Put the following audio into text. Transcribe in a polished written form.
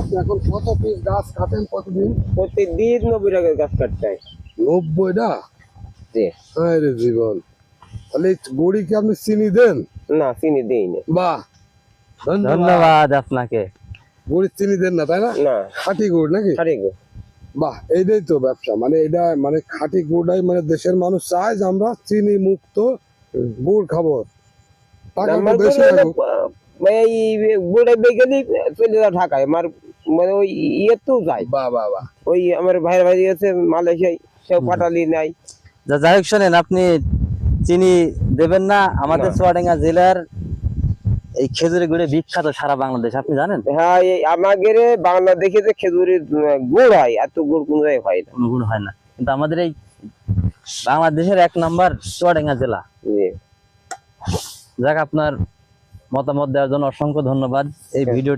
আপনি এখন কত পিস গাছ কাটেন প্রতিদিন? প্রতিদিন 90 টাকার গাছ কাটতে হয়। 90টা? জি। আরে জীবন, তাহলে গুড়ি কি আপনি চিনি দেন? না, চিনি দেই না। বাহ, ধন্যবাদ। ধন্যবাদ আপনাকে। গুড়ি চিনি দেন না, তাই না? না, খাঁটি গুড় নাকি? খাঁটি গুড়। বাহ, এইটাই তো ব্যবসা, মানে এটা মানে খাঁটি গুড়াই, মানে দেশের মানুষ চায় যে আমরা চিনি মুক্ত গুড় খাবো। টাকা আমার একটু বেশি গুড় হলো, লাগুক। এই গুড়ে বেগেলি চলে যাওয়া ঢাকায়। আমার মানে ওই ইয়েতেও যায়। বাহ বাহ বাহ। ওই আমার ভাইয়ের ভাই আছে মালয়েশিয়ায়, সেও পাটালি নাই। যাই হোক, শোনেন, আপনি চিনি দেবেন না। আমাদের না। চুয়াডাঙ্গা জেলার এই খেজুরের গুড়ে বিখ্যাত সারা বাংলাদেশ, আপনি জানেন? হ্যাঁ, এই আমাদের বাংলাদেশে যে খেজুরের গুড় হয়, এত গুড় কোন জায়গায় হয় না। কোনো গুড় হয় না, কিন্তু আমাদের এই বাংলাদেশের 1 নম্বর চুয়াডাঙ্গা জেলা। জি। যাক, আপনার মতামত দেওয়ার জন্য অসংখ্য ধন্যবাদ। এই ভিডিও